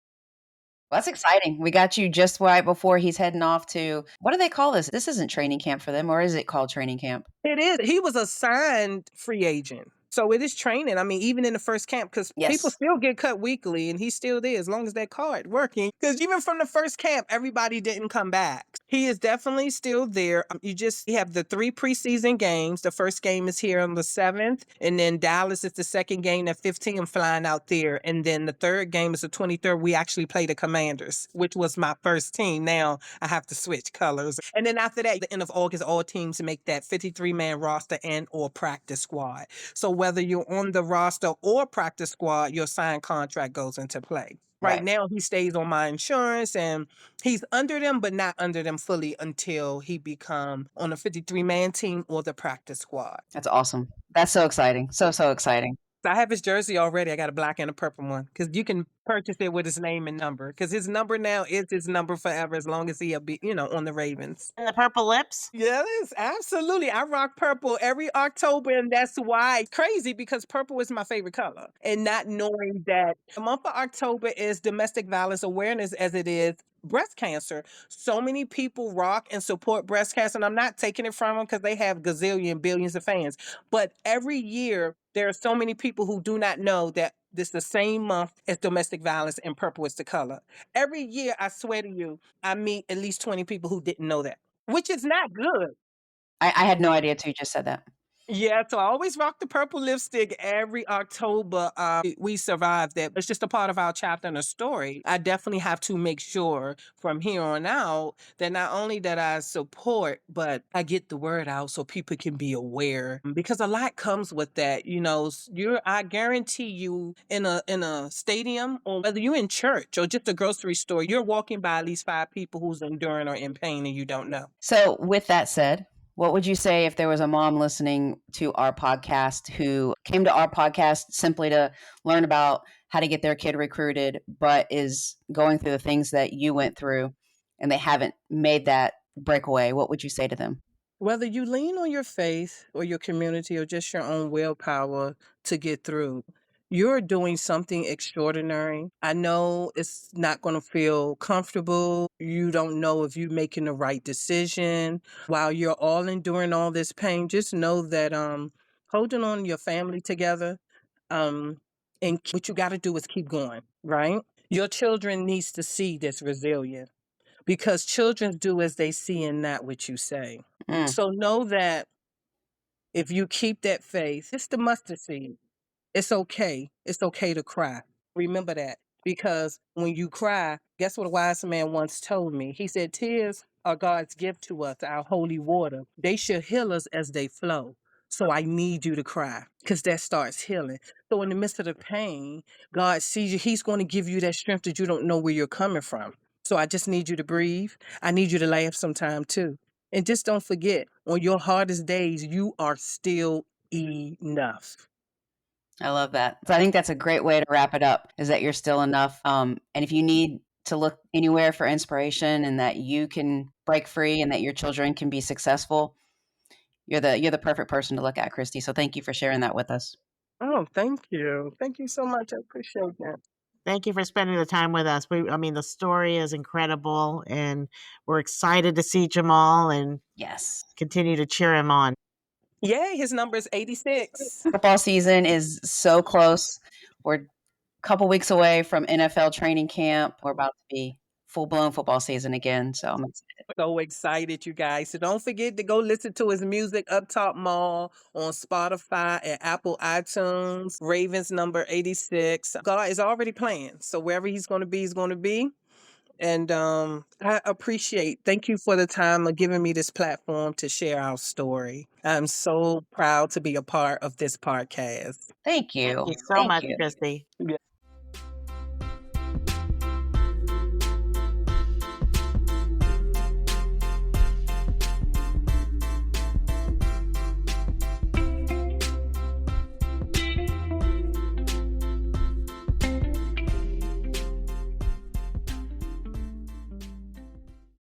Well, that's exciting. We got you just right before he's heading off to, what do they call this? This isn't training camp for them, or is it called training camp? It is. He was a signed free agent. So it is training. I mean, even in the first camp, because people still get cut weekly and he's still there as long as that card working. Because even from the first camp, everybody didn't come back. He is definitely still there. You have the 3 preseason games. The first game is here on the 7th. And then Dallas is the second game at 15. I'm flying out there. And then the third game is the 23rd. We actually play the Commanders, which was my first team. Now I have to switch colors. And then after that, the end of August, all teams make that 53-man roster and or practice squad. So whether you're on the roster or practice squad, your signed contract goes into play. Right now, he stays on my insurance and he's under them, but not under them fully until he become on a 53-man team or the practice squad. That's awesome. That's so exciting. So exciting. I have his jersey already. I got a black and a purple one because you can purchase it with his name and number, because his number now is his number forever as long as he'll be, on the Ravens. And the purple lips? Yes, absolutely. I rock purple every October, and that's why it's crazy, because purple is my favorite color. And not knowing that the month of October is domestic violence awareness as it is breast cancer. So many people rock and support breast cancer, and I'm not taking it from them because they have gazillion billions of fans. But every year, there are so many people who do not know that this is the same month as domestic violence and purple is the color. Every year, I swear to you, I meet at least 20 people who didn't know that, which is not good. I had no idea until you just said that. Yeah, so I always rock the purple lipstick every October. We survived that. It's just a part of our chapter and a story. I definitely have to make sure from here on out that not only that I support, but I get the word out so people can be aware. Because a lot comes with that. I guarantee you in a stadium, or whether you're in church or just a grocery store, you're walking by at least 5 people who's enduring or in pain and you don't know. So with that said, what would you say if there was a mom listening to our podcast who came to our podcast simply to learn about how to get their kid recruited, but is going through the things that you went through? and they haven't made that breakaway, what would you say to them? Whether you lean on your faith or your community or just your own willpower to get through, you're doing something extraordinary. I know it's not going to feel comfortable. You don't know if you're making the right decision. While you're all enduring all this pain, just know that holding on to your family together, um and what you got to do is keep going, right? Your children needs to see this resilience because children do as they see and not what you say. Mm, So know that if you keep that faith, it's the mustard seed. It's okay. It's okay to cry. Remember that. Because when you cry, guess what a wise man once told me? He said, tears are God's gift to us, our holy water. They should heal us as they flow. So I need you to cry because that starts healing. So in the midst of the pain, God sees you. He's going to give you that strength that you don't know where you're coming from. So I just need you to breathe. I need you to laugh sometime too. And just don't forget, on your hardest days, you are still enough. I love that. So I think that's a great way to wrap it up, is that you're still enough. And if you need to look anywhere for inspiration and that you can break free and that your children can be successful, you're the perfect person to look at, Kristie. So thank you for sharing that with us. Oh, thank you. Thank you so much. I appreciate that. Thank you for spending the time with us. I mean, the story is incredible, and we're excited to see Jahmal and Yes. continue to cheer him on. Yay, his number is 86. Football season is so close. We're a couple weeks away from NFL training camp. We're about to be full-blown football season again. So I'm excited. So excited, you guys. So don't forget to go listen to his music, Up Top Mall, on Spotify and Apple iTunes. Ravens number 86. God is already playing. So wherever he's going to be, he's going to be. And I appreciate, thank you for the time of giving me this platform to share our story. I'm so proud to be a part of this podcast. Thank you. Thank you so Thank much, you. Kristie.